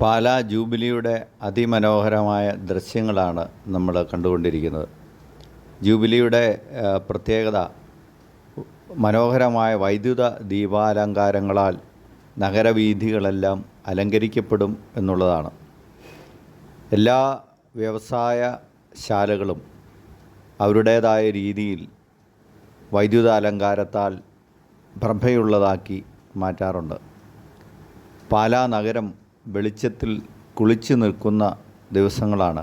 പാലാ ജൂബിലിയുടെ അതിമനോഹരമായ ദൃശ്യങ്ങളാണ് നമ്മൾ കണ്ടുകൊണ്ടിരിക്കുന്നത്. ജൂബിലിയുടെ പ്രത്യേകത മനോഹരമായ വൈദ്യുത ദീപാലങ്കാരങ്ങളാൽ നഗരവീഥികളെല്ലാം അലങ്കരിക്കപ്പെടും എന്നുള്ളതാണ്. എല്ലാ വ്യവസായശാലകളും അവരുടേതായ രീതിയിൽ വൈദ്യുത അലങ്കാരത്താൽ പ്രഭയുള്ളതാക്കി മാറ്റാറുണ്ട്. പാലാ നഗരം വെളിച്ചത്തിൽ കുളിച്ചു നിൽക്കുന്ന ദിവസങ്ങളാണ്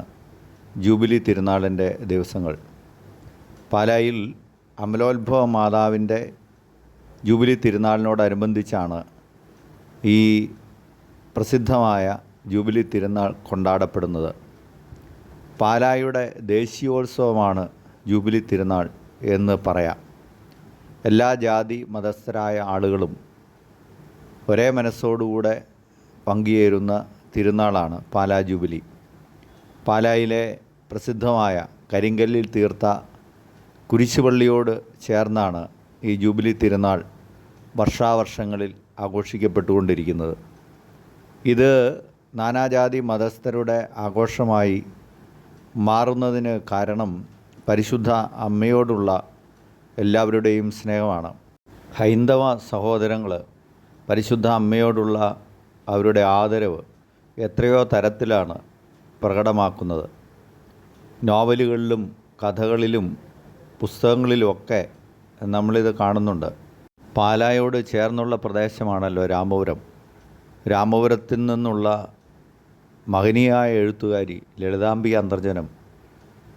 ജൂബിലി തിരുനാളിൻ്റെ ദിവസങ്ങൾ. പാലായിൽ അമലോത്ഭവ മാതാവിൻ്റെ ജൂബിലി തിരുനാളിനോടനുബന്ധിച്ചാണ് ഈ പ്രസിദ്ധമായ ജൂബിലി തിരുനാൾ കൊണ്ടാടപ്പെടുന്നത്. പാലായുടെ ദേശീയോത്സവമാണ് ജൂബിലി തിരുനാൾ എന്ന് പറയാം. എല്ലാ ജാതി മതസ്ഥരായ ആളുകളും ഒരേ മനസ്സോടുകൂടെ പങ്കുചേരുന്ന തിരുനാളാണ് പാലാ ജൂബിലി. പാലായിലെ പ്രസിദ്ധമായ കരിങ്കല്ലിൽ തീർത്ത കുരിശുപള്ളിയോട് ചേർന്നാണ് ഈ ജൂബിലി തിരുനാൾ വർഷാവർഷങ്ങളിൽ ആഘോഷിക്കപ്പെട്ടുകൊണ്ടിരിക്കുന്നത്. ഇത് നാനാജാതി മതസ്ഥരുടെ ആഘോഷമായി മാറുന്നതിന് കാരണം പരിശുദ്ധ അമ്മയോടുള്ള എല്ലാവരുടെയും സ്നേഹമാണ്. ഹൈന്ദവ സഹോദരങ്ങൾ പരിശുദ്ധ അമ്മയോടുള്ള അവരുടെ ആദരവ് എത്രയോ തരത്തിലാണ് പ്രകടമാക്കുന്നത്. നോവലുകളിലും കഥകളിലും പുസ്തകങ്ങളിലുമൊക്കെ നമ്മളിത് കാണുന്നുണ്ട്. പാലായോട് ചേർന്നുള്ള പ്രദേശമാണല്ലോ രാമപുരം. രാമപുരത്തിൽ നിന്നുള്ള മഹനീയായ എഴുത്തുകാരി ലളിതാംബിക അന്തർജനം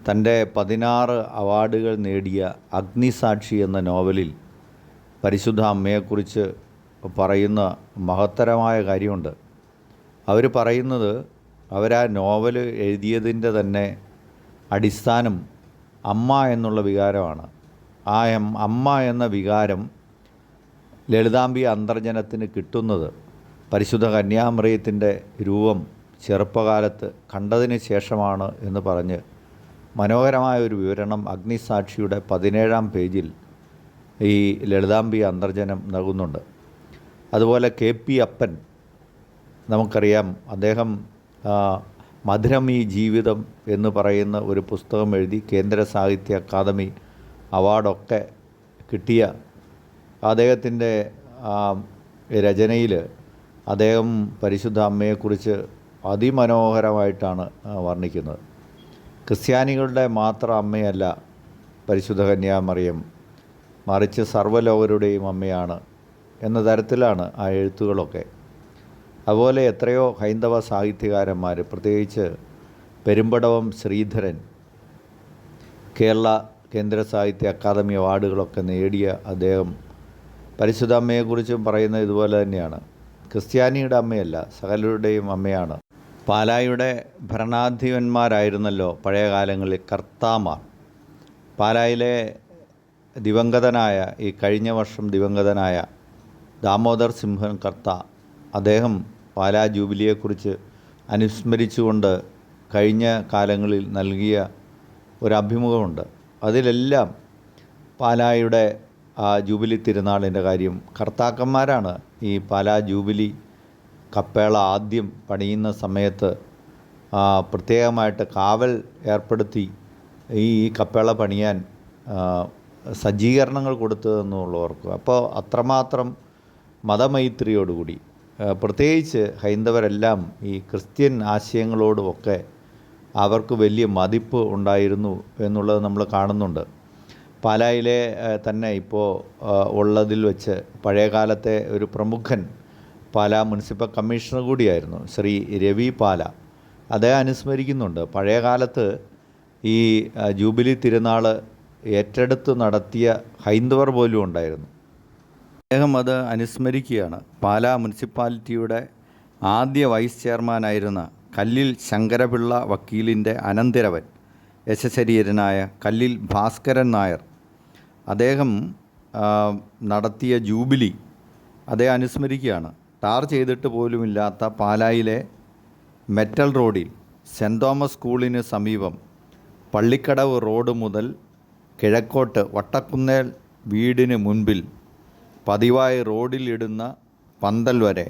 തൻ്റെ 16 അവാർഡുകൾ നേടിയ അഗ്നിസാക്ഷി എന്ന നോവലിൽ പരിശുദ്ധ അമ്മയെക്കുറിച്ച് പറയുന്ന മഹത്തരമായ കാര്യമുണ്ട്. അവർ പറയുന്നത് അവരാ നോവൽ എഴുതിയതിൻ്റെ തന്നെ അടിസ്ഥാനം അമ്മ എന്നുള്ള വികാരമാണ്. ആ അമ്മ എന്ന വികാരം ലളിതാംബിക അന്തർജനത്തിന് കിട്ടുന്നത് പരിശുദ്ധ കന്യാമറിയത്തിൻ്റെ രൂപം ചെറുപ്പകാലത്ത് കണ്ടതിന് ശേഷമാണ് എന്ന് പറഞ്ഞ് മനോഹരമായ ഒരു വിവരണം അഗ്നിസാക്ഷിയുടെ 17-ാം പേജിൽ ഈ ലളിതാംബിക അന്തർജനം നൽകുന്നുണ്ട്. അതുപോലെ KP അപ്പൻ നമുക്കറിയാം. അദ്ദേഹം മധുരം ഈ ജീവിതം എന്ന് പറയുന്ന ഒരു പുസ്തകം എഴുതി കേന്ദ്ര സാഹിത്യ അക്കാദമി അവാർഡൊക്കെ കിട്ടിയ അദ്ദേഹത്തിൻ്റെ രചനയിൽ അദ്ദേഹം പരിശുദ്ധ അമ്മയെക്കുറിച്ച് അതിമനോഹരമായിട്ടാണ് വർണ്ണിക്കുന്നത്. ക്രിസ്ത്യാനികളുടെ മാത്രം അമ്മയല്ല പരിശുദ്ധ കന്യാമറിയം, മറിച്ച് സർവ്വലോകരുടെയും അമ്മയാണ് എന്ന തരത്തിലാണ് ആ എഴുത്തുകളൊക്കെ. അതുപോലെ എത്രയോ ഹൈന്ദവ സാഹിത്യകാരന്മാർ, പ്രത്യേകിച്ച് പെരുമ്പടവം ശ്രീധരൻ കേരള കേന്ദ്ര സാഹിത്യ അക്കാദമി അവാർഡുകളൊക്കെ നേടിയ അദ്ദേഹം പരിശുദ്ധ അമ്മയെക്കുറിച്ചും പറയുന്നത് ഇതുപോലെ തന്നെയാണ്. ക്രിസ്ത്യാനിയുടെ അമ്മയല്ല, സകലരുടെയും അമ്മയാണ്. പാലായുടെ ഭരണാധിപന്മാരായിരുന്നല്ലോ പഴയ കാലങ്ങളിൽ കർത്താമാർ. പാലായിലെ ദിവംഗതനായ ഈ കഴിഞ്ഞ വർഷം ദിവംഗതനായ ദാമോദർ സിംഹൻ കർത്ത, അദ്ദേഹം പാലാ ജൂബിലിയെക്കുറിച്ച് അനുസ്മരിച്ചുകൊണ്ട് കഴിഞ്ഞ കാലങ്ങളിൽ നൽകിയ ഒരു അഭിമുഖമുണ്ട്. അതിലെല്ലാം പാലായുടെ ആ ജൂബിലി തിരുനാളിൻ്റെ കാര്യം, കർത്താക്കന്മാരാണ് ഈ പാലാ ജൂബിലി കപ്പേള ആദ്യം പണിയുന്ന സമയത്ത് പ്രത്യേകമായിട്ട് കാവൽ ഏർപ്പെടുത്തി ഈ കപ്പേള പണിയാൻ സജ്ജീകരണങ്ങൾ കൊടുത്തതെന്നുള്ളവർക്ക്. അപ്പോൾ അത്രമാത്രം മതമൈത്രിയോടുകൂടി, പ്രത്യേകിച്ച് ഹൈന്ദവരെല്ലാം ഈ ക്രിസ്ത്യൻ ആശയങ്ങളോടുമൊക്കെ അവർക്ക് വലിയ മതിപ്പ് ഉണ്ടായിരുന്നു എന്നുള്ളത് നമ്മൾ കാണുന്നുണ്ട്. പാലായിലെ തന്നെ ഇപ്പോൾ ഉള്ളതിൽ വെച്ച് പഴയകാലത്തെ ഒരു പ്രമുഖൻ പാലാ മുനിസിപ്പൽ കമ്മീഷണർ കൂടിയായിരുന്നു ശ്രീ രവി പാല. അദ്ദേഹം അനുസ്മരിക്കുന്നുണ്ട് പഴയകാലത്ത് ഈ ജൂബിലി തിരുനാൾ ഏറ്റെടുത്ത് നടത്തിയ ഹൈന്ദവർ പോലും ഉണ്ടായിരുന്നു. അദ്ദേഹം അത് അനുസ്മരിക്കുകയാണ്. പാലാ മുനിസിപ്പാലിറ്റിയുടെ ആദ്യ വൈസ് ചെയർമാനായിരുന്ന കല്ലിൽ ശങ്കരപിള്ള വക്കീലിൻ്റെ അനന്തരവൻ യശശരീരനായ കല്ലിൽ ഭാസ്കരൻ നായർ, അദ്ദേഹം നടത്തിയ ജൂബിലി അദ്ദേഹം അനുസ്മരിക്കുകയാണ്. ടാർ ചെയ്തിട്ട് പോലുമില്ലാത്ത പാലായിലെ മെറ്റൽ റോഡിൽ സെൻറ് തോമസ് സ്കൂളിന് സമീപം പള്ളിക്കടവ് റോഡ് മുതൽ കിഴക്കോട്ട് വട്ടക്കുന്നേൽ വീടിന് മുൻപിൽ പതിവായി റോഡിലിടുന്ന പന്തൽ വരെ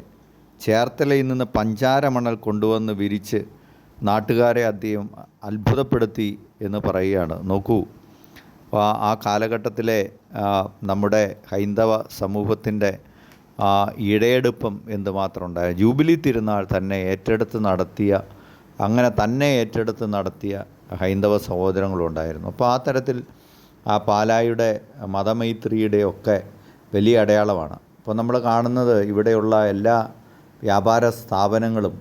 ചേർത്തലയിൽ നിന്ന് പഞ്ചാര മണൽ കൊണ്ടുവന്ന് വിരിച്ച് നാട്ടുകാരെ അദ്ദേഹം അത്ഭുതപ്പെടുത്തി എന്ന് പറയുകയാണ്. നോക്കൂ, അപ്പോൾ ആ കാലഘട്ടത്തിലെ നമ്മുടെ ഹൈന്ദവ സമൂഹത്തിൻ്റെ ഇഴയെടുപ്പം എന്തുമാത്രം ഉണ്ടായിരുന്നു. ജൂബിലി തിരുനാൾ തന്നെ ഏറ്റെടുത്ത് നടത്തിയ ഹൈന്ദവ സഹോദരങ്ങളുണ്ടായിരുന്നു. അപ്പോൾ ആ തരത്തിൽ ആ പാലായുടെ മതമൈത്രിയുടെ ഒക്കെ വലിയ അടയാളമാണ്. അപ്പോൾ നമ്മൾ കാണുന്നത് ഇവിടെയുള്ള എല്ലാ വ്യാപാര സ്ഥാപനങ്ങളും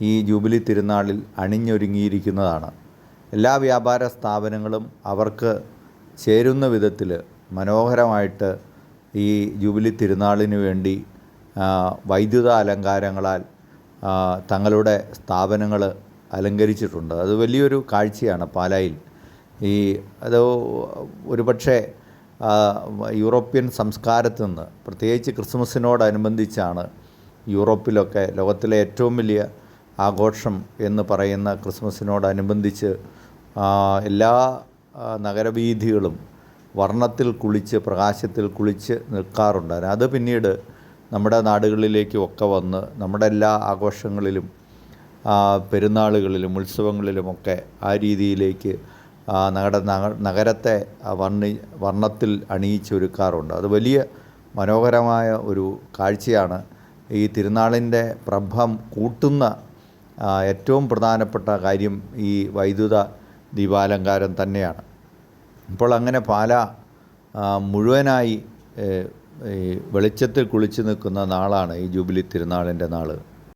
ഈ ജൂബിലി തിരുനാളിൽ അണിഞ്ഞൊരുങ്ങിയിരിക്കുന്നതാണ്. എല്ലാ വ്യാപാര സ്ഥാപനങ്ങളും അവർക്ക് ചേരുന്ന വിധത്തിൽ മനോഹരമായിട്ട് ഈ ജൂബിലി തിരുനാളിന് വേണ്ടി വൈദ്യുത അലങ്കാരങ്ങളാൽ തങ്ങളുടെ സ്ഥാപനങ്ങൾ അലങ്കരിച്ചിട്ടുണ്ട്. അത് വലിയൊരു കാഴ്ചയാണ് പാലായിൽ. അത് ഒരുപക്ഷെ യൂറോപ്യൻ സംസ്കാരത്തിൽ നിന്ന്, പ്രത്യേകിച്ച് ക്രിസ്മസിനോടനുബന്ധിച്ചാണ് യൂറോപ്പിലൊക്കെ ലോകത്തിലെ ഏറ്റവും വലിയ ആഘോഷം എന്ന് പറയുന്ന ക്രിസ്മസിനോടനുബന്ധിച്ച് എല്ലാ നഗരവീഥികളും വർണ്ണത്തിൽ കുളിച്ച്, പ്രകാശത്തിൽ കുളിച്ച് നിൽക്കാറുണ്ടായിരുന്നു. അത് പിന്നീട് നമ്മുടെ നാടുകളിലേക്കും ഒക്കെ വന്ന് നമ്മുടെ എല്ലാ ആഘോഷങ്ങളിലും പെരുന്നാളുകളിലും ഉത്സവങ്ങളിലുമൊക്കെ ആ രീതിയിലേക്ക് നഗരത്തെ വർണ്ണത്തിൽ അണിയിച്ചൊരുക്കാറുണ്ട്. അത് വലിയ മനോഹരമായ ഒരു കാഴ്ചയാണ്. ഈ തിരുനാളിൻ്റെ പ്രഭം കൂട്ടുന്ന ഏറ്റവും പ്രധാനപ്പെട്ട കാര്യം ഈ വൈദ്യുത ദീപാലങ്കാരം തന്നെയാണ്. ഇപ്പോൾ അങ്ങനെ പാല മുഴുവനായി ഈ വെളിച്ചത്തിൽ കുളിച്ച് നിൽക്കുന്ന നാളാണ് ഈ ജൂബിലി തിരുനാളിൻ്റെ നാൾ.